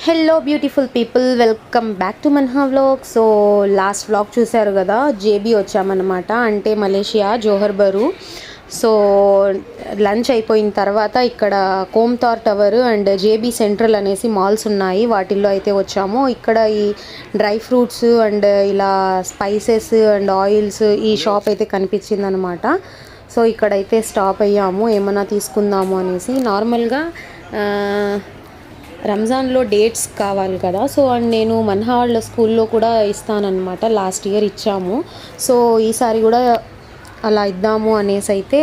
Hello beautiful people, welcome back to Manha vlog. So last vlog చూశారు కదా, JB వచ్చామన్నమాట, అంటే మలేషియా జోహర్ బరు. సో లంచ్ అయిపోయిన తర్వాత ఇక్కడ కోమ్తార్ టవర్ అండ్ జేబీ సెంట్రల్ అనేసి మాల్స్ ఉన్నాయి, వాటిల్లో అయితే వచ్చాము. ఇక్కడ ఈ డ్రై ఫ్రూట్స్ అండ్ ఇలా స్పైసెస్ అండ్ ఆయిల్స్ ఈ షాప్ అయితే కనిపించింది అనమాట. సో ఇక్కడైతే స్టాప్ అయ్యాము ఏమన్నా తీసుకుందాము అనేసి. నార్మల్గా రంజాన్లో డేట్స్ కావాలి కదా, సో అండ్ నేను మన్హా వాళ్ళ స్కూల్లో కూడా ఇస్తానన్నమాట, లాస్ట్ ఇయర్ ఇచ్చాము. సో ఈసారి కూడా అలా ఇద్దాము అనేసి అయితే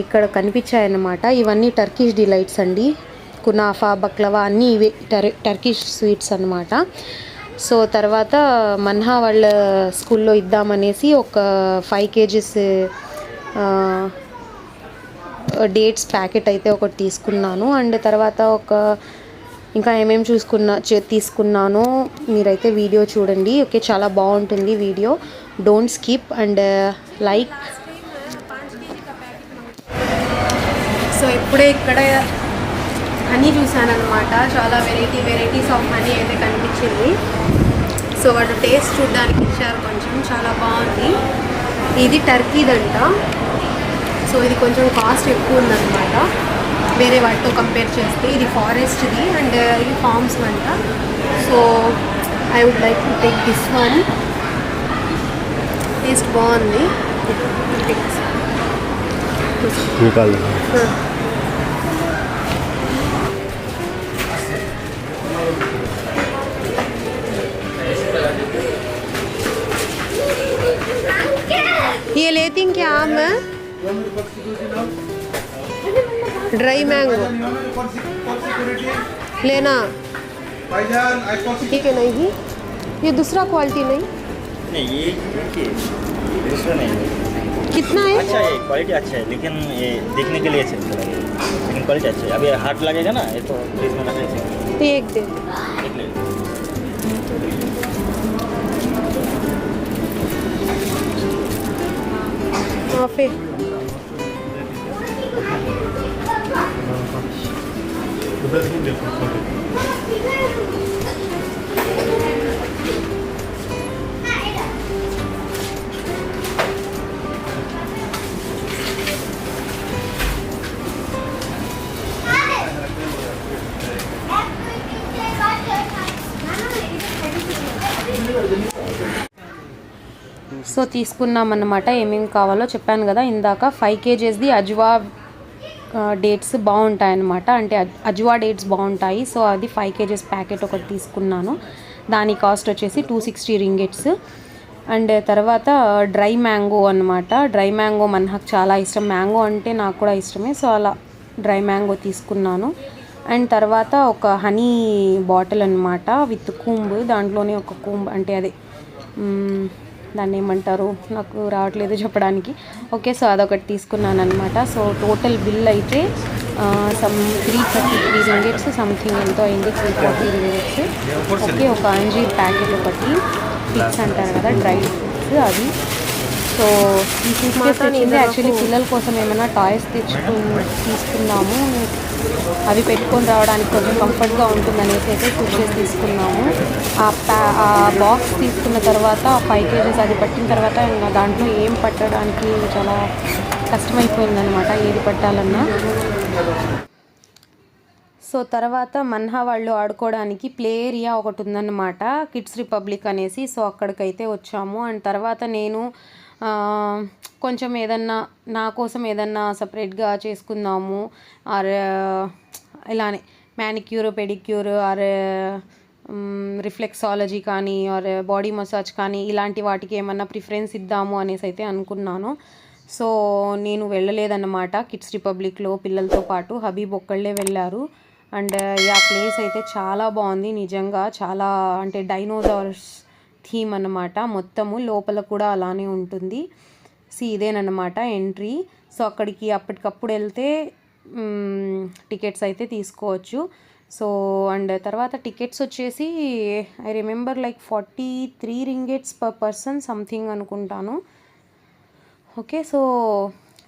ఇక్కడ కనిపించాయన్నమాట. ఇవన్నీ టర్కిష్ డిలైట్స్ అండి, కునాఫా బక్లవా అన్నీ ఇవే టర్కిష్ స్వీట్స్ అన్నమాట. సో తర్వాత మన్హా వాళ్ళ స్కూల్లో ఇద్దామనేసి ఒక 5 kgs డేట్స్ ప్యాకెట్ అయితే ఒకటి తీసుకున్నాను. అండ్ తర్వాత ఇంకా ఏమేమి తీసుకున్నానో మీరైతే వీడియో చూడండి. ఓకే, చాలా బాగుంటుంది video, don't skip and like. So ఇప్పుడే ఇక్కడ హనీ చూసానమాట, చాలా వెరైటీస్ ఆఫ్ హనీ అయితే కనిపించింది. సో వాడు టేస్ట్ చూడడానికి ఇచ్చారు, కొంచెం చాలా బాగుంది. ఇది టర్కీదంట, సో ఇది కొంచెం కాస్ట్ ఎక్కువ ఉందన్నమాట వేరే వాటితో కంపేర్ చేస్తే. ఇది ఫారెస్ట్ది అండ్ ఇది ఫార్మ్స్ అంట. So I would like to take this one, taste బాగుంది. ये लेती हैं क्या आम है? ड्राई मैंगो लेना, ठीक है? नहीं, ये दूसरा क्वालिटी नहीं, ये दूसरा नहीं। कितना है? अच्छा है, क्वालिटी अच्छा है, लेकिन ये देखने के लिए अच्छा लगेगा, लेकिन क्वालिटी अच्छा है. अभी हार्ड लगेगा ना, ये तो फ्रिज में रखा है. तो एक दे, एक ले. हाँ फिर సో తీసుకున్నామన్నమాట. ఏమేమి కావాలో చెప్పాను కదా ఇందాక. 5 kgsది అజ్వా డేట్స్ బాగుంటాయన్నమాట, అంటే అజ్వా డేట్స్ బాగుంటాయి. సో అది 5 kgs ప్యాకెట్ ఒకటి తీసుకున్నాను. దాని కాస్ట్ వచ్చేసి 260 రింగిట్స్. అండ్ తర్వాత డ్రై మ్యాంగో అనమాట. డ్రై మ్యాంగో మనకు చాలా ఇష్టం, మ్యాంగో అంటే నాకు కూడా ఇష్టమే. సో అలా డ్రై మ్యాంగో తీసుకున్నాను. అండ్ తర్వాత ఒక హనీ బాటిల్ అనమాట విత్ కూంబ్, దాంట్లోనే ఒక కూంబ్ అంటే అదే దాన్ని ఏమంటారు నాకు రావట్లేదు చెప్పడానికి. ఓకే, సో అదొకటి తీసుకున్నాను అనమాట. సో టోటల్ బిల్ అయితే 333 రింగిట్స్ సంథింగ్ ఎంతో అయింది, 340 రింగిట్స్. ఓకే, ఒక అంజీర్ ప్యాకెట్ ఒకటి, ఫిక్స్ అంటారు కదా డ్రై ఫ్రూట్స్ అది. సో ఈ సూట్ కేస్ తెచ్చింది యాక్చువల్లీ పిల్లల కోసం ఏమైనా టాయ్స్ తీసుకున్నాము, అవి పెట్టుకొని రావడానికి కొంచెం కంఫర్ట్గా ఉంటుందనేసి అయితే సూట్ కేస్ తీసుకున్నాము. ఆ బాక్స్ తీసుకున్న తర్వాత 5 kgs అది పట్టిన తర్వాత ఇంకా దాంట్లో ఏం పట్టడానికి చాలా కష్టమైపోయిందనమాట, ఏది పట్టాలన్నా. సో తర్వాత మన్హా వాళ్ళు ఆడుకోవడానికి ప్లే ఏరియా ఒకటి ఉందన్నమాట, కిడ్స్ రిపబ్లిక్ అనేసి. సో అక్కడికైతే వచ్చాము. అండ్ తర్వాత నేను కొంచెం ఏదన్నా నా కోసం ఏదన్నా సపరేట్గా చేసుకుందాము, ఆర్ ఇలానే మ్యానిక్యూర్ పెడిక్యూర్ ఆర్ రిఫ్లెక్సాలజీ కానీ ఆర్ బాడీ మసాజ్ కానీ ఇలాంటి వాటికి ఏమన్నా ప్రిఫరెన్స్ ఇద్దాము అనేసి అయితే అనుకున్నాను. సో నేను వెళ్ళలేదన్నమాట కిడ్స్ రిపబ్లిక్లో పిల్లలతో పాటు, హబీబ్ ఒక్కళ్ళే వెళ్ళారు. అండ్ ఆ ప్లేస్ అయితే చాలా బాగుంది నిజంగా, చాలా అంటే డైనోసార్స్ థీమ్ అన్నమాట మొత్తము, లోపల కూడా అలానే ఉంటుంది. ఇదేనమాట ఎంట్రీ. సో అక్కడికి అప్పటికప్పుడు వెళ్తే టికెట్స్ అయితే తీసుకోవచ్చు. సో అండ్ తర్వాత టికెట్స్ వచ్చేసి I remember like 43 ringgits per person something అనుకుంటాను. ఓకే, సో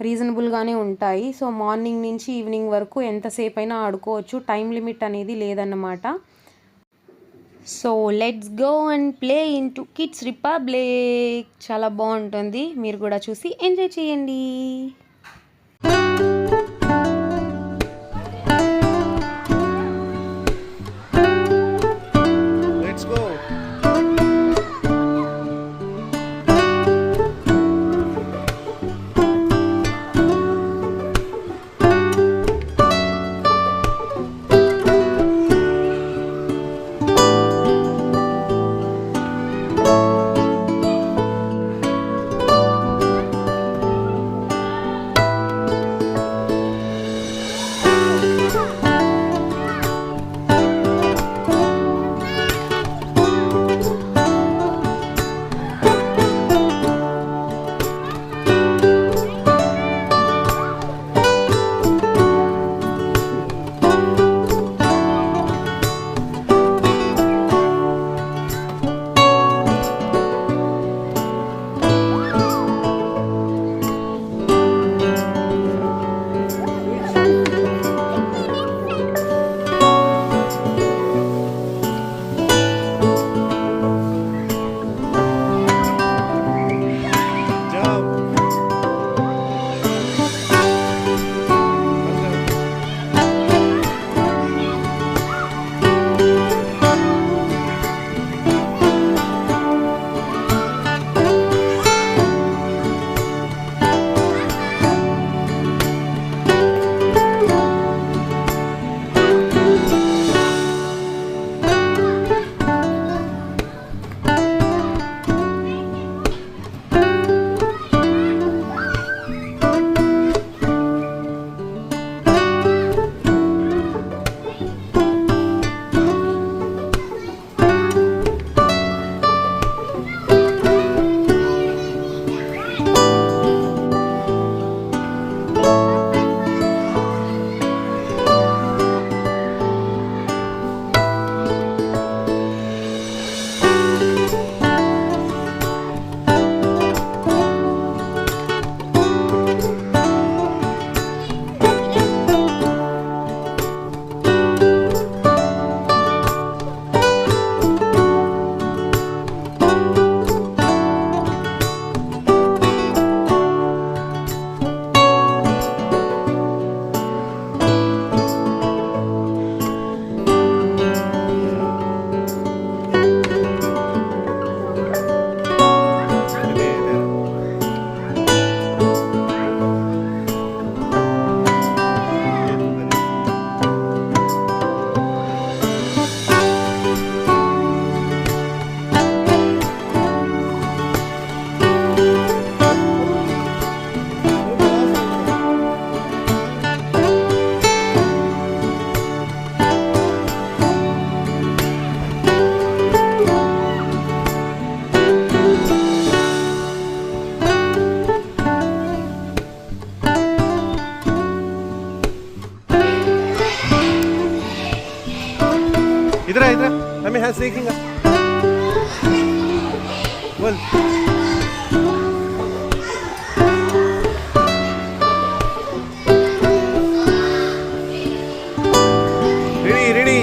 రీజనబుల్గానే ఉంటాయి. సో మార్నింగ్ నుంచి ఈవినింగ్ వరకు ఎంతసేపు అయినా ఆడుకోవచ్చు, టైం లిమిట్ అనేది లేదన్నమాట. So let's go and play in to kids republic. చాలా బాగుంటుంది, మీరు కూడా చూసి ఎంజాయ్ చేయండి. Let's go. इधर हमें यहाँ सीखेंगे बोल ready ready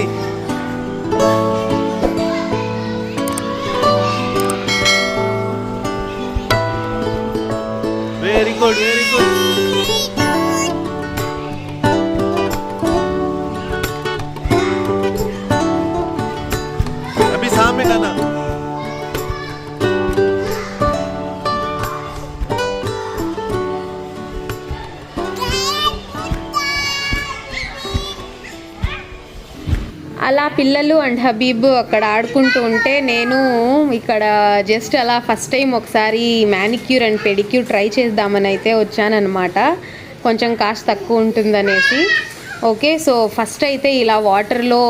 very good very good सामने गाना అలా పిల్లలు అండ్ హబీబ్ అక్కడ ఆడుకుంటూ ఉంటే నేను ఇక్కడ జస్ట్ అలా ఫస్ట్ టైం ఒకసారి మ్యానిక్యూర్ అండ్ పెడిక్యూర్ ట్రై చేద్దామని అయితే వచ్చానన్నమాట. కొంచెం కాస్ట్ తక్కువ ఉంటుందనేసి. ఓకే, సో ఫస్ట్ అయితే ఇలా వాటర్లో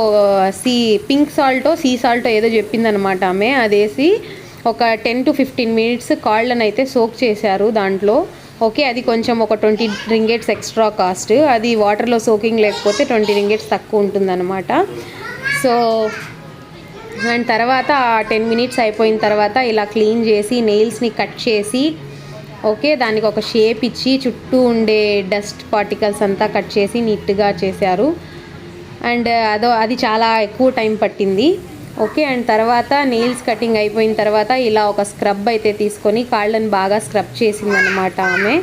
పింక్ సాల్టో సీ సాల్టో ఏదో చెప్పిందనమాట ఆమె. అదేసి ఒక 10 to 15 minutes కాళ్ళను అయితే సోక్ చేశారు దాంట్లో. ఓకే, అది కొంచెం ఒక 20 ringgits ఎక్స్ట్రా కాస్ట్. అది వాటర్లో సోకింగ్ లేకపోతే 20 ringgits తక్కువ ఉంటుందన్నమాట. సో అండ్ తర్వాత 10 minutes అయిపోయిన తర్వాత ఇలా క్లీన్ చేసి నెయిల్స్ని కట్ చేసి ఓకే దానికి ఒక షేప్ ఇచ్చి చుట్టూ ఉండే డస్ట్ పార్టికల్స్ అంతా కట్ చేసి నీట్గా చేశారు. అండ్ అది చాలా ఎక్కువ టైం పట్టింది. ఓకే. అండ్ తర్వాత నెయిల్స్ కటింగ్ అయిపోయిన తర్వాత ఇలా ఒక స్క్రబ్ అయితే తీసుకొని కాళ్ళని బాగా స్క్రబ్ చేసిందనమాట ఆమె.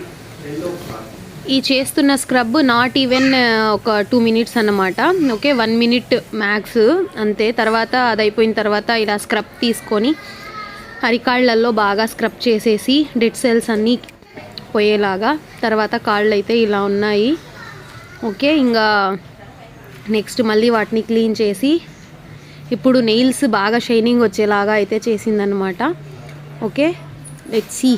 ఈ చేస్తున్న స్క్రబ్ నాట్ ఈవెన్ ఒక 2 మినిట్స్ అన్నమాట. ఓకే, 1 మినిట్ మ్యాక్స్ అంతే. తర్వాత అది అయిపోయిన తర్వాత ఇలా స్క్రబ్ తీసుకొని అరికాళ్ళల్లో బాగా స్క్రబ్ చేసేసి డెడ్ సెల్స్ అన్నీ పోయేలాగా. తర్వాత కాళ్ళు అయితే ఇలా ఉన్నాయి. ఓకే, ఇంకా నెక్స్ట్ మళ్ళీ వాటిని క్లీన్ చేసి ఇప్పుడు నెయిల్స్ బాగా షైనింగ్ వచ్చేలాగా అయితే చేసిందనమాట. Okay, let's see.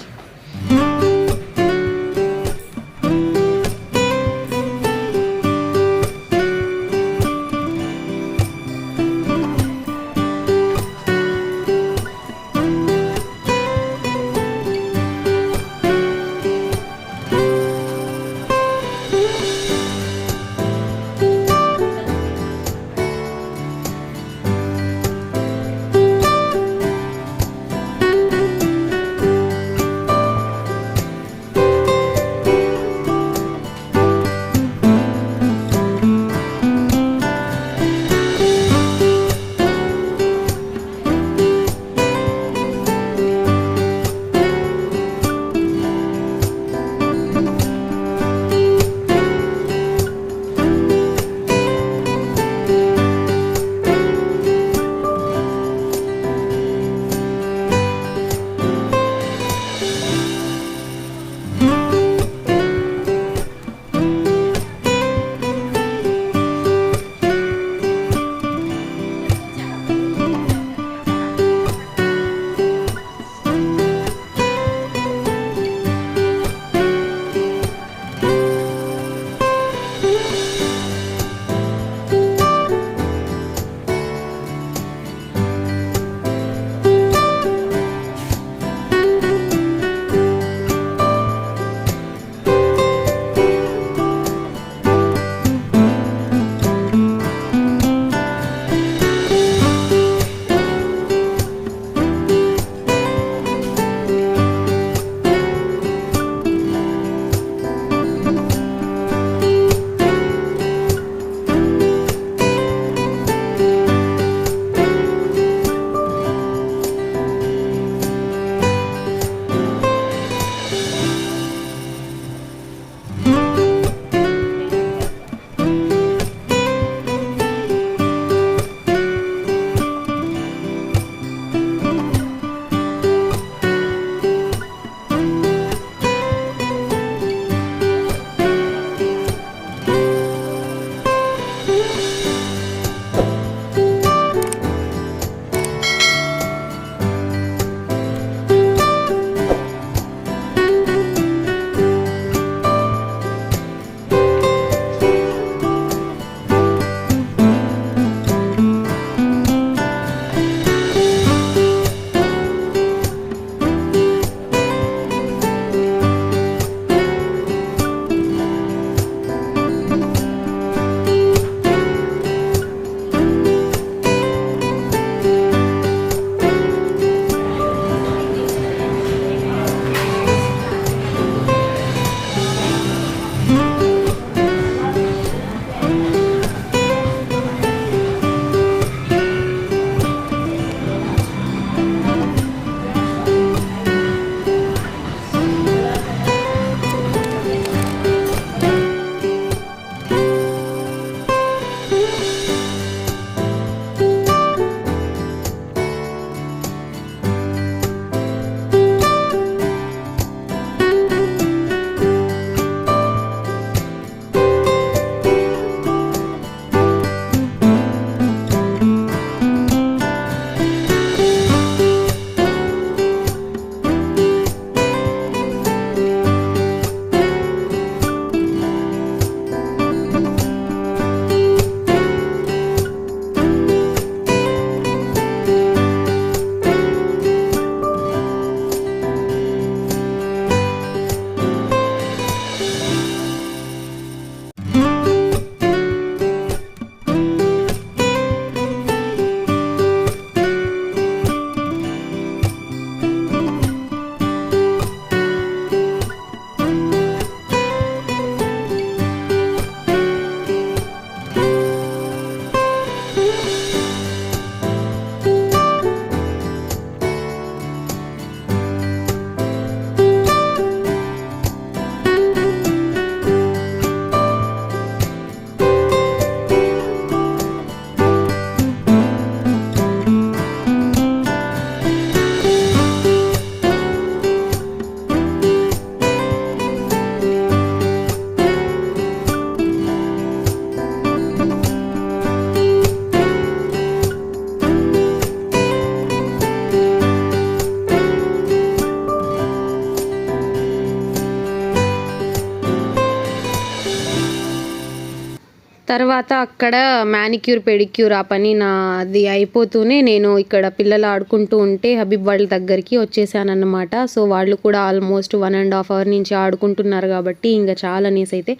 తర్వాత అక్కడ మ్యానిక్యూర్ పెడిక్యూర్ ఆ పని నాది అయిపోతూనే నేను ఇక్కడ పిల్లలు ఆడుకుంటూ ఉంటే హబీబ్ వాళ్ళ దగ్గరికి వచ్చేసానన్నమాట. సో వాళ్ళు కూడా ఆల్మోస్ట్ 1.5 అవర్ నుంచి ఆడుకుంటున్నారు కాబట్టి ఇంకా చాలా అనేసి అయితే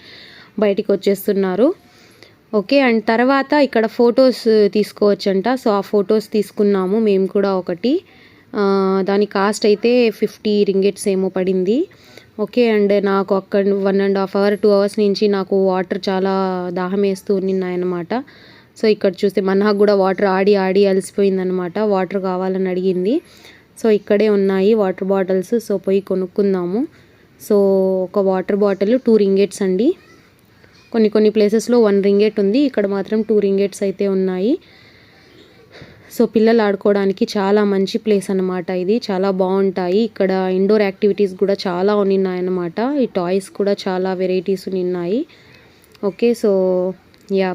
బయటికి వచ్చేస్తున్నారు. ఓకే, అండ్ తర్వాత ఇక్కడ ఫొటోస్ తీసుకోవచ్చంట. సో ఆ ఫొటోస్ తీసుకున్నాము మేము కూడా ఒకటి. దాని కాస్ట్ అయితే 50 రింగిట్స్ ఏమో పడింది. ఓకే, అండ్ నాకు అక్కడ 1.5 అవర్ 2 అవర్స్ నుంచి నాకు వాటర్ చాలా దాహం వేస్తూ ఉన్నాయన్నమాట. సో ఇక్కడ చూస్తే మన్హాకు కూడా వాటర్ ఆడి ఆడి అలసిపోయిందనమాట. వాటర్ కావాలని అడిగింది. సో ఇక్కడే ఉన్నాయి వాటర్ బాటిల్స్. సో పోయి కొనుక్కుందాము. సో ఒక వాటర్ బాటిల్ 2 రింగిట్స్ అండి. కొన్ని ప్లేసెస్లో 1 రింగిట్ ఉంది, ఇక్కడ మాత్రం 2 రింగిట్స్ అయితే ఉన్నాయి. సో పిల్లలు ఆడుకోవడానికి చాలా మంచి ప్లేస్ అన్నమాట. ఇది చాలా బాగుంటాయి. ఇక్కడ ఇండోర్ యాక్టివిటీస్ కూడా చాలా ఉన్నాయన్నమాట. ఈ టాయ్స్ కూడా చాలా వెరైటీస్ ఉన్నాయి. ఓకే, సో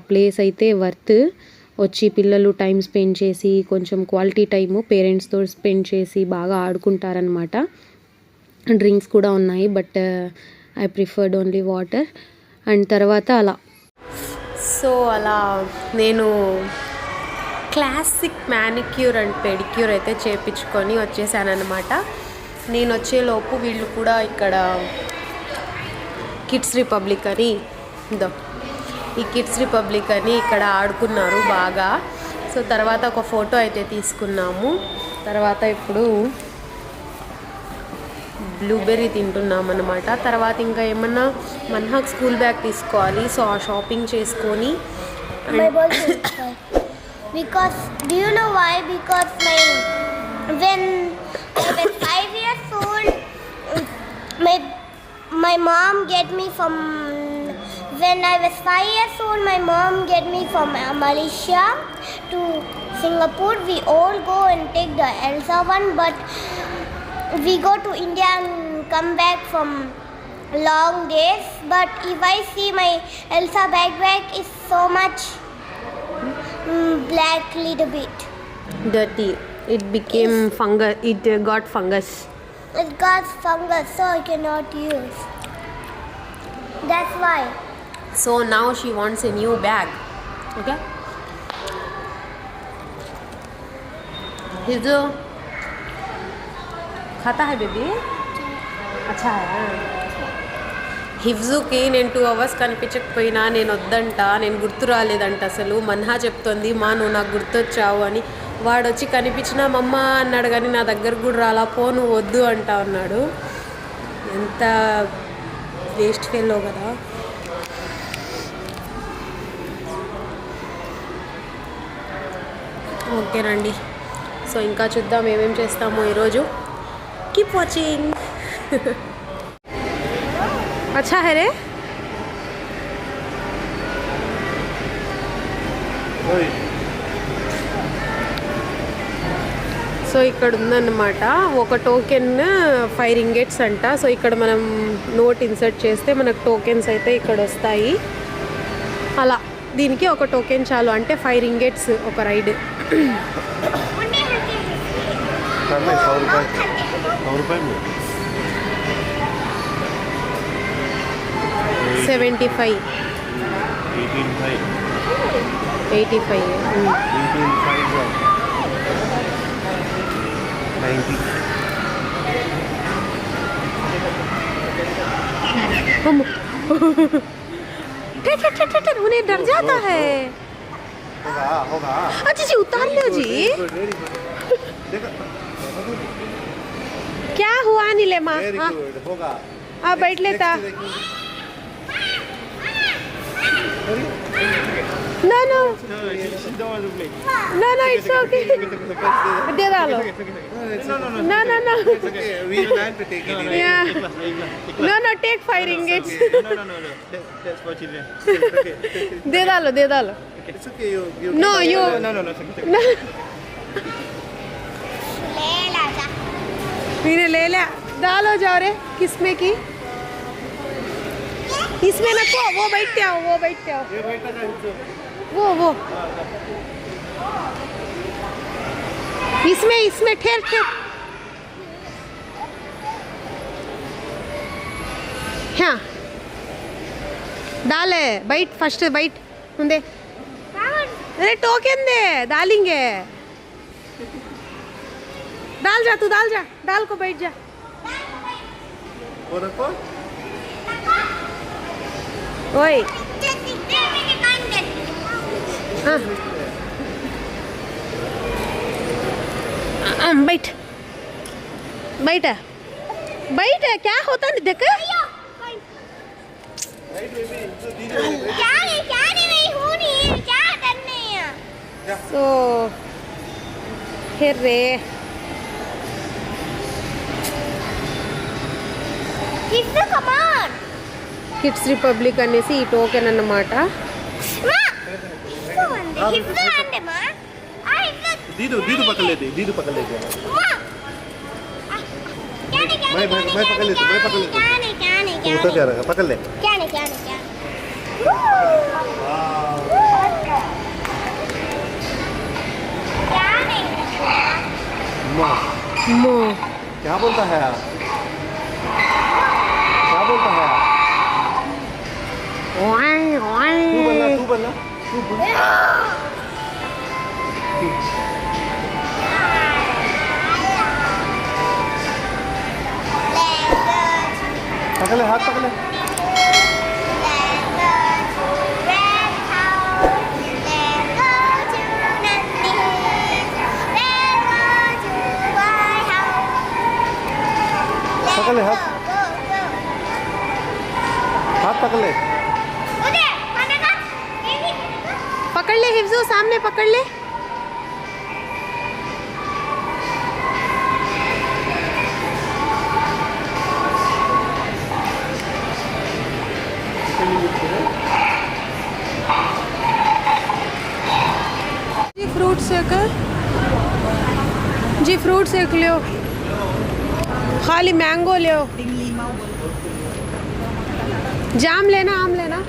ప్లేస్ అయితే వర్త్. వచ్చి పిల్లలు టైం స్పెండ్ చేసి కొంచెం క్వాలిటీ టైము పేరెంట్స్తో స్పెండ్ చేసి బాగా ఆడుకుంటారనమాట. డ్రింక్స్ కూడా ఉన్నాయి, but I preferred only water. And తర్వాత అలా నేను క్లాసిక్ మ్యానిక్యూర్ అండ్ పెడిక్యూర్ అయితే చేయించుకొని వచ్చేసానమాట. నేను వచ్చేలోపు వీళ్ళు కూడా ఇక్కడ కిడ్స్ రిపబ్లిక్ అని ఇక్కడ ఆడుకున్నారు బాగా. సో తర్వాత ఒక ఫోటో అయితే తీసుకున్నాము. తర్వాత ఇప్పుడు బ్లూబెర్రీ తింటున్నాం అనమాట. తర్వాత ఇంకా ఏమన్నా మన్హాక్ స్కూల్ బ్యాగ్ తీసుకోవాలి. సో ఆ షాపింగ్ చేసుకొని because do you know why? Because when I was 5 years old, my mom get me from when I was 5 years old my mom get me from Malaysia to Singapore. We all go and take the Elsa one, but we go to India and come back from long days. But if I see my Elsa backpack is so much black, little bit dirty. It became fungus. It got fungus. It got fungus, so I cannot use. That's why. So now she wants a new bag. Okay. हिजो खाता है baby? अच्छा है. హిఫ్జుకి నేను 2 hours కనిపించకపోయినా నేను వద్దంట, నేను గుర్తు రాలేదంట అసలు. మన్హా చెప్తోంది, మా నువ్వు నాకు గుర్తొచ్చావు అని. వాడు వచ్చి కనిపించినా మమ్మ అన్నాడు కానీ నా దగ్గర కూడా రాలా. పో నువ్వు వద్దు అంటా ఉన్నాడు. ఎంత వేస్ట్ ఫెల్లో కదా. ఓకేనండి, సో ఇంకా చూద్దాం ఏమేం చేస్తామో ఈరోజు. Keep watching. अच्छा है रे. సో ఇక్కడ ఉందన్నమాట ఒక టోకెన్ 5 రింగిట్స్ అంట. సో ఇక్కడ మనం నోట్ ఇన్సర్ట్ చేస్తే మనకు టోకెన్స్ అయితే ఇక్కడ వస్తాయి. అలా దీనికి ఒక టోకెన్ చాలు, అంటే 5 రింగిట్స్ ఒక రైడ్. 75 85 उन्हें डर जाता है. अच्छा जी उतार लो जी. क्या हुआ नीलिमा? हाँ बैठ लेता. No, it's okay. दे डालो. No. We plan to take it. Yeah. No, take 5 ringgits. No. That's for children. दे डालो. It's okay. You No, you. No. No. ले ले. डालो जाओ रे. किसमें की? इसमें नको. वो बैठते आओ. ये बैठा था वो इसमें ठहर. हाँ डाले. बैठ फर्स्ट बैठ. ఉందే अरे टोकन दे डालेंगे डाल जा तू डाल को बैठ जा और रखो ओए हाँ बैठ क्या होता है देखा సో హెర్రే కిడ్స్ రిపబ్లిక్ అనేసి ఈ టోకెన్ అన్నమాట. दीदू पकड़ लेती मैं पकड़ लेती उतर क्या रहेगा पकड़ ले मो क्या बोलता है तू बनना पकड़ ले हाथ पकड़ ले पकड़ ले हाथ पकड़ ले पकड़ ले हिफ्जो सामने पकड़ ले जी फ्रूट सेक लो खाली मैंगो ले जाम लेना आम लेना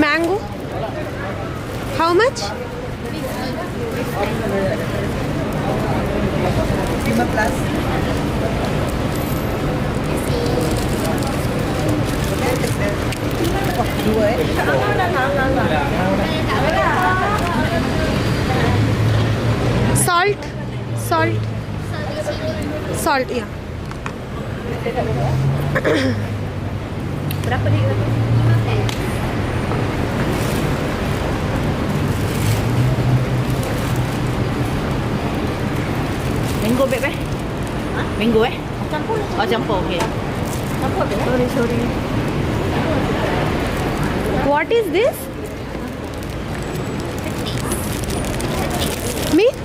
mango how much salt ya berapa dia mango beb mango campur okey sorry what is this meat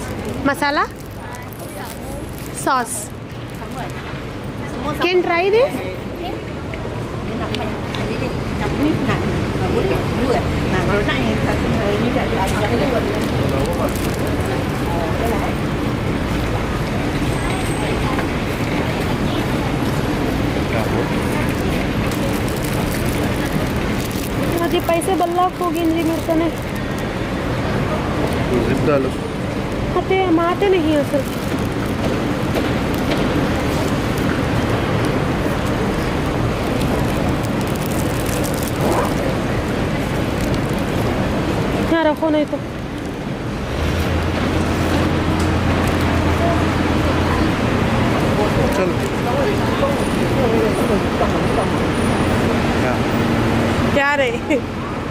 masala sauce can try this माझे पैसे बल्लाक होगी मेरे को ने जिप डालो आते नहीं असल यहाँ रखो नहीं तो चल क्या रे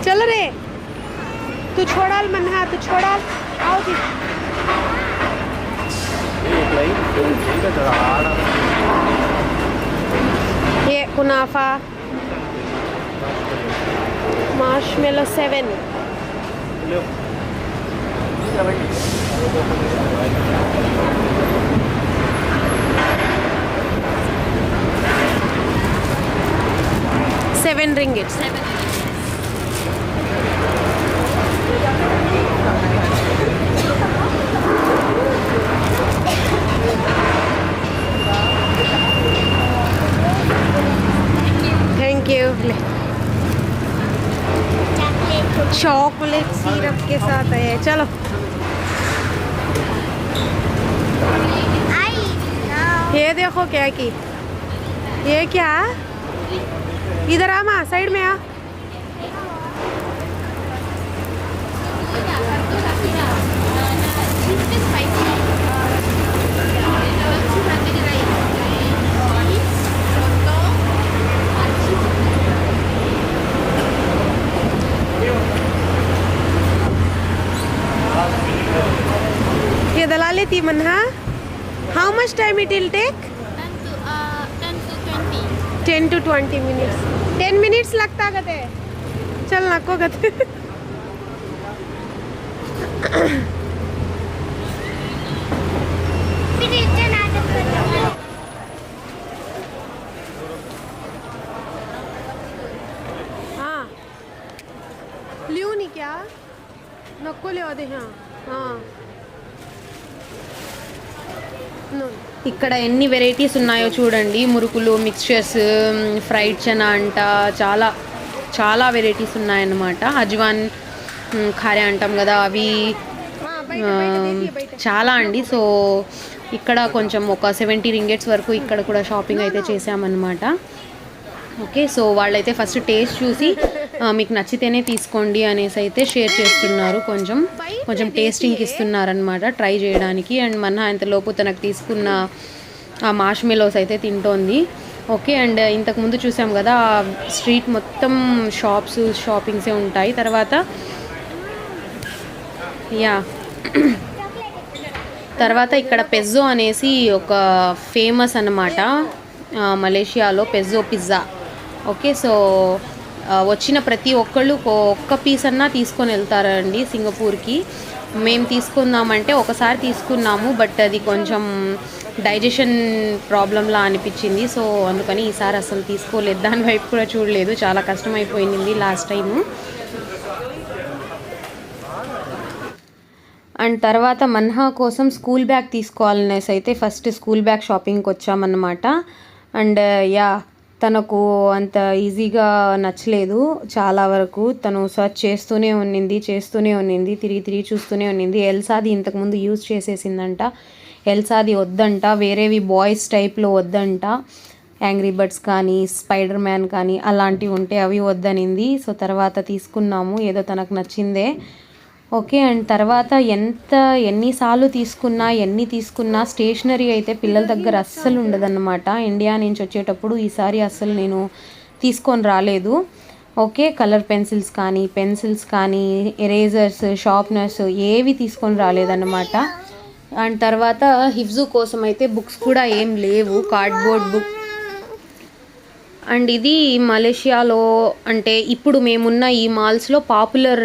चल रे तू छोड़ाल मन है तू छोड़ाल आओ जी ये कुनाफा marshmallow 7 7 ringgit thank you chocolate syrup के साथ है चलो ये देखो क्या की ये क्या इधर आ माँ साइड में आ ये दलाली थी मन्हा how much time it will take 10 to 20 minutes 10 minutes लगता कते चल नको कते हाँ लियो नहीं क्या नको ले दे हाँ हाँ ఇక్కడ ఎన్ని వెరైటీస్ ఉన్నాయో చూడండి మురుకులు మిక్స్చర్స్ ఫ్రైడ్ చనా అంట చాలా చాలా వెరైటీస్ ఉన్నాయన్నమాట అజ్వాన్ ఖారే అంటాం కదా అవి చాలా అండి సో ఇక్కడ కొంచెం ఒక 70 రింగెట్స్ వరకు ఇక్కడ కూడా షాపింగ్ అయితే చేసామన్నమాట ఓకే సో వాళ్ళైతే ఫస్ట్ టేస్ట్ చూసి మీకు నచ్చితేనే తీసుకోండి అనేసి అయితే షేర్ చేస్తున్నారు కొంచెం టేస్టింగ్కి ఇస్తున్నారనమాట ట్రై చేయడానికి అండ్ మన అంతలోపు తనకు తీసుకున్న ఆ మార్ష్మెలోస్ అయితే తింటోంది ఓకే అండ్ ఇంతకుముందు చూసాం కదా స్ట్రీట్ మొత్తం షాపింగ్సే ఉంటాయి తర్వాత తర్వాత ఇక్కడ పెజ్జో అనేసి ఒక ఫేమస్ అన్నమాట మలేషియాలో పెజ్జో పిజ్జా ఓకే సో వచ్చిన ప్రతి ఒక్కళ్ళు ఒక్క పీస్ అన్నా తీసుకొని వెళ్తారండి సింగపూర్కి మేము తీసుకుందామంటే ఒకసారి తీసుకున్నాము బట్ అది కొంచెం డైజెషన్ ప్రాబ్లంలా అనిపించింది సో అందుకని ఈసారి అసలు తీసుకోలేదు దాని వైపు కూడా చూడలేదు చాలా కష్టమైపోయింది లాస్ట్ టైము అండ్ తర్వాత మన్హా కోసం స్కూల్ బ్యాగ్ తీసుకోవాలనేసి అయితే ఫస్ట్ స్కూల్ బ్యాగ్ షాపింగ్కి వచ్చామన్నమాట అండ్ తనకు అంత ఈజీగా నచ్చలేదు చాలా వరకు తను సర్చ్ చేస్తూనే ఉన్నింది తిరిగి చూస్తూనే ఉన్నింది ఎల్సాది ఇంతకుముందు యూజ్ చేసేసిందంట ఎల్సాది వద్దంట వేరేవి బాయ్స్ టైప్లో వద్దంట యాంగ్రీ బర్డ్స్ కానీ స్పైడర్ మ్యాన్ కానీ అలాంటివి ఉంటే అవి వద్దనింది సో తర్వాత తీసుకున్నాము ఏదో తనకు నచ్చిందే ఓకే అండ్ తర్వాత ఎన్నిసార్లు తీసుకున్నా స్టేషనరీ అయితే పిల్లల దగ్గర అస్సలు ఉండదన్నమాట ఇండియా నుంచి వచ్చేటప్పుడు ఈసారి అస్సలు నేను తీసుకొని రాలేదు ఓకే కలర్ పెన్సిల్స్ కానీ ఎరేజర్స్ షార్ప్నర్స్ ఏవి తీసుకొని రాలేదన్నమాట అండ్ తర్వాత హిఫ్జు కోసం అయితే బుక్స్ కూడా ఏం లేవు కార్డ్బోర్డ్ బుక్ అండ్ ఇది మలేషియాలో అంటే ఇప్పుడు మేమున్న ఈ మాల్స్లో పాపులర్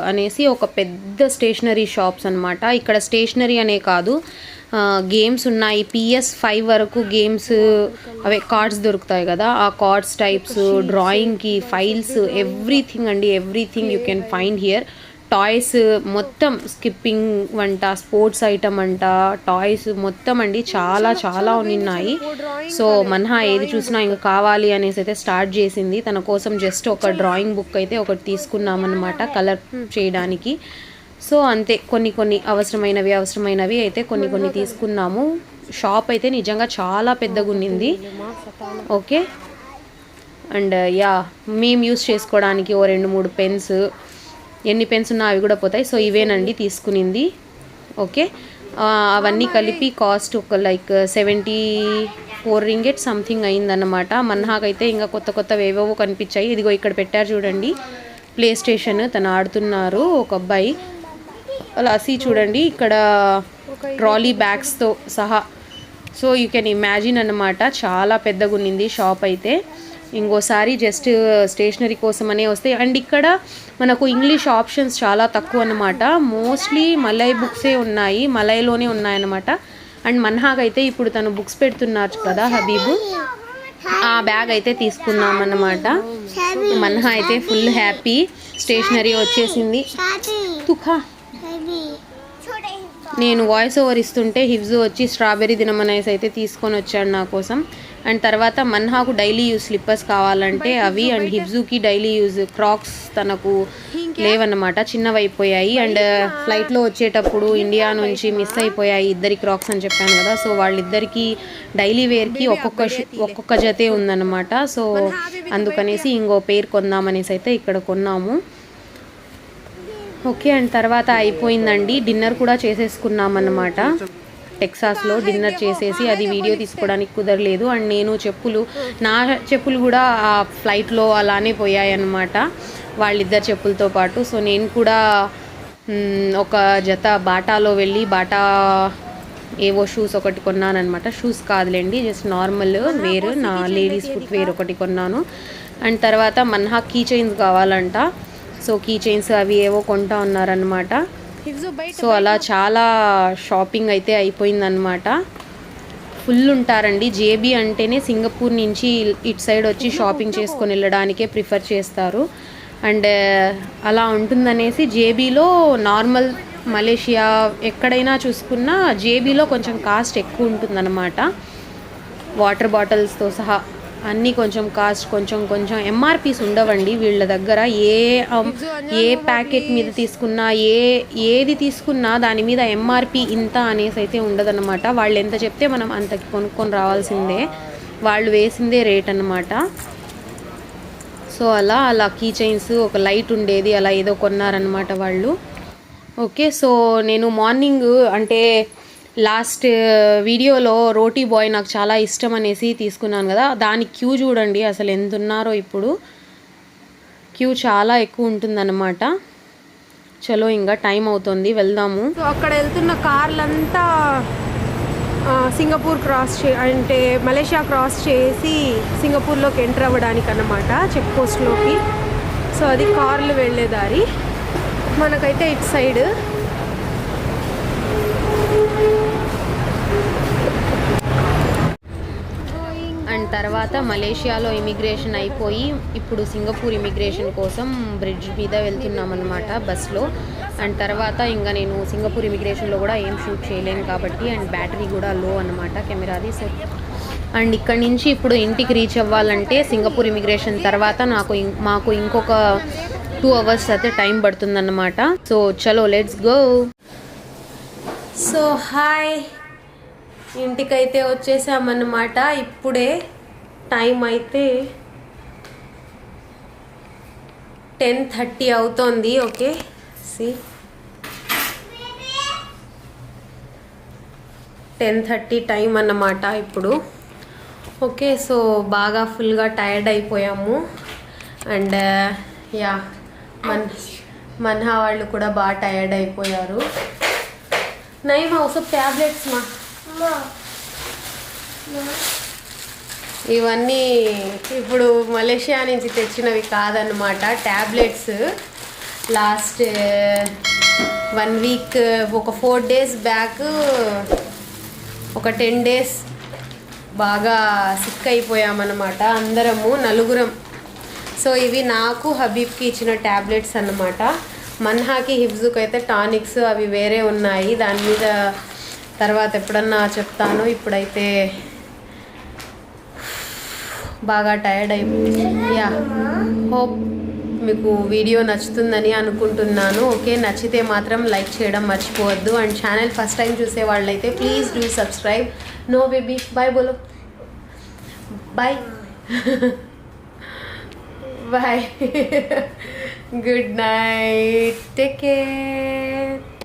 అనేసి ఒక పెద్ద స్టేషనరీ షాప్స్ అన్నమాట ఇక్కడ స్టేషనరీ అనే కాదు గేమ్స్ ఉన్నాయి PS5 వరకు గేమ్స్ అవే కార్డ్స్ దొరుకుతాయి కదా ఆ కార్డ్స్ టైప్స్ డ్రాయింగ్కి files everything you can find here toys మొత్తం స్కిప్పింగ్ వంట స్పోర్ట్స్ ఐటమ్ అంట టాయ్స్ మొత్తం అండి చాలా చాలా ఉన్నాయి సో మన్హా ఏది చూసినా ఇంకా కావాలి అనేసి అయితే స్టార్ట్ చేసింది తన కోసం జస్ట్ ఒక డ్రాయింగ్ బుక్ అయితే ఒకటి తీసుకున్నామన్నమాట కలర్ చేయడానికి సో అంతే కొన్ని అవసరమైనవి అయితే కొన్ని తీసుకున్నాము షాప్ అయితే నిజంగా చాలా పెద్దగా ఉన్నింది ఓకే అండ్ మేము యూస్ చేసుకోవడానికి ఓ 2-3 పెన్స్ ఎన్ని పెన్స్ ఉన్నా అవి కూడా పోతాయి సో ఇవేనండి తీసుకునింది ఓకే అవన్నీ కలిపి కాస్ట్ ఒక లైక్ 74 రింగెట్ సంథింగ్ అయిందన్నమాట మన్హాకైతే ఇంకా కొత్త ఏవేవో కనిపించాయి ఇదిగో ఇక్కడ పెట్టారు చూడండి ప్లే స్టేషన్ తను ఆడుతున్నారు ఒక అబ్బాయి అలా చూడండి ఇక్కడ ట్రాలీ బ్యాగ్స్తో సహా సో యూ కెన్ ఇమాజిన్ అన్నమాట చాలా పెద్దగా ఉన్నింది షాప్ అయితే ఇంకోసారి జస్ట్ స్టేషనరీ కోసమనే వస్తాయి అండ్ ఇక్కడ మనకు ఇంగ్లీష్ ఆప్షన్స్ చాలా తక్కువ అన్నమాట మోస్ట్లీ మలై బుక్సే ఉన్నాయి మలైలోనే ఉన్నాయన్నమాట అండ్ మన్హాగ్ అయితే ఇప్పుడు తను బుక్స్ పెడుతున్నారు కదా హబీబు ఆ బ్యాగ్ అయితే తీసుకున్నామన్నమాట మన్హా అయితే ఫుల్ హ్యాపీ స్టేషనరీ వచ్చేసింది తుఖా నేను వాయిస్ ఓవర్ ఇస్తుంటే హిఫ్జు వచ్చి స్ట్రాబెర్రీ తినమనేసి అయితే తీసుకొని వచ్చాడు నా కోసం అండ్ తర్వాత మన్హాకు డైలీ యూజ్ స్లిప్పర్స్ కావాలంటే అవి అండ్ హిఫ్జుకి డైలీ యూజ్ క్రాక్స్ తనకు లేవన్నమాట, చిన్నవైపోయాయి. అండ్ ఫ్లైట్లో వచ్చేటప్పుడు ఇండియా నుంచి మిస్ అయిపోయాయి ఇద్దరి క్రాక్స్ అని చెప్పాను కదా. సో వాళ్ళిద్దరికి డైలీ వేర్కి ఒక్కొక్క జతే ఉందన్నమాట. సో అందుకనేసి ఇంకో పేరు కొందామనేసి అయితే ఇక్కడ కొన్నాము. ఓకే, అండ్ తర్వాత అయిపోయిందండి, డిన్నర్ కూడా చేసేసుకున్నామన్నమాట. టెక్సాస్లో డిన్నర్ చేసేసి అది వీడియో తీసుకోవడానికి కుదరలేదు. అండ్ నేను నా చెప్పులు కూడా ఆ ఫ్లైట్లో అలానే పోయాయి అన్నమాట, వాళ్ళిద్దరు చెప్పులతో పాటు. సో నేను కూడా ఒక జత బాటాలో వెళ్ళి బాటా ఏవో షూస్ ఒకటి కొన్నానమాట. షూస్ కాదులేండి, జస్ట్ నార్మల్ వేర్, నా లేడీస్ ఫుట్ వేర్ ఒకటి కొన్నాను. అండ్ తర్వాత మన్హా కీ చైన్స్ కావాలంట. సో కీ చైన్స్ అవి ఏవో కొంటా ఉన్నారనమాట. సో అలా చాలా షాపింగ్ అయితే అయిపోయిందనమాట. ఫుల్ ఉంటారండి. జేబీ అంటేనే సింగపూర్ నుంచి ఇటు సైడ్ వచ్చి షాపింగ్ చేసుకొని వెళ్ళడానికే ప్రిఫర్ చేస్తారు. అండ్ అలా ఉంటుందనేసి జేబీలో నార్మల్ మలేషియా ఎక్కడైనా చూసుకున్నా జేబీలో కొంచెం కాస్ట్ ఎక్కువ ఉంటుందన్నమాట. వాటర్ బాటిల్స్తో సహా అన్నీ కొంచెం కాస్ట్ కొంచెం ఎంఆర్పీస్ ఉండవండి వీళ్ళ దగ్గర. ఏ ప్యాకెట్ మీద తీసుకున్నా ఏది తీసుకున్నా దాని మీద ఎంఆర్పీ ఇంత అనేసి అయితే ఉండదన్నమాట. వాళ్ళు ఎంత చెప్తే మనం అంతకి కొనుక్కొని రావాల్సిందే, వాళ్ళు వేసిందే రేట్ అన్నమాట. సో అలా కీ చైన్స్, ఒక లైట్ ఉండేది, అలా ఏదో కొన్నారనమాట వాళ్ళు. ఓకే, సో నేను మార్నింగ్ అంటే లాస్ట్ వీడియోలో రోటీ బాయ్ నాకు చాలా ఇష్టం అనేసి తీసుకున్నాను కదా, దాని క్యూ చూడండి అసలు ఎంత ఉన్నారో. ఇప్పుడు క్యూ చాలా ఎక్కువ ఉంటుందన్నమాట. చలో ఇంకా టైం అవుతుంది, వెళ్దాము. సో అక్కడ వెళ్తున్న కార్లంతా సింగపూర్ అంటే మలేషియా క్రాస్ చేసి సింగపూర్లోకి ఎంటర్ అవ్వడానికి అన్నమాట, చెక్ పోస్ట్లోకి. సో అది కార్లు వెళ్ళే దారి. మనకైతే ఇటు సైడ్ అండ్ తర్వాత మలేషియాలో ఇమిగ్రేషన్ అయిపోయి ఇప్పుడు సింగపూర్ ఇమిగ్రేషన్ కోసం బ్రిడ్జ్ మీద వెళ్తున్నాం అన్నమాట బస్లో. అండ్ తర్వాత ఇంకా నేను సింగపూర్ ఇమిగ్రేషన్లో కూడా ఏం షూట్ చేయలేను కాబట్టి, అండ్ బ్యాటరీ కూడా లో అన్నమాట కెమెరాది. సో అండ్ ఇక్కడి నుంచి ఇప్పుడు ఇంటికి రీచ్ అవ్వాలంటే సింగపూర్ ఇమిగ్రేషన్ తర్వాత మాకు ఇంకొక 2 hours అయితే టైం పడుతుందన్నమాట. సో చలో లెట్స్ గో. సో హాయ్, ఇంటికైతే వచ్చేసామన్నమాట. ఇప్పుడే టైం అయితే 10:30 అవుతోంది. ఓకే, 10:30 టైం అన్నమాట ఇప్పుడు. ఓకే, సో బాగా ఫుల్గా టైర్డ్ అయిపోయాము. అండ్ యా మన్హా వాళ్ళు కూడా బాగా టైర్డ్ అయిపోయారు. నైమా ఒక ట్యాబ్లెట్స్ ఇవన్నీ ఇప్పుడు మలేషియా నుంచి తెచ్చినవి కాదన్నమాట, ట్యాబ్లెట్స్. లాస్ట్ 1 week ఒక 4 days బ్యాక్ ఒక 10 days బాగా సిక్ అయిపోయామన్నమాట అందరము, 4. సో ఇవి నాకు హబీబ్కి ఇచ్చిన ట్యాబ్లెట్స్ అన్నమాట. మన్హాకి హిబ్జుకి అయితే టానిక్స్ అవి వేరే ఉన్నాయి, దాని మీద తర్వాత ఎప్పుడన్నా చెప్తాను. ఇప్పుడైతే బాగా టైర్డ్ అయిపోయింది. యా, హోప్ మీకు వీడియో నచ్చుతుందని అనుకుంటున్నాను. ఓకే, నచ్చితే మాత్రం లైక్ చేయడం మర్చిపోవద్దు. అండ్ ఛానల్ ఫస్ట్ టైం చూసే వాళ్ళైతే please do subscribe. No baby, bye బోలో, bye bye, good night, take care.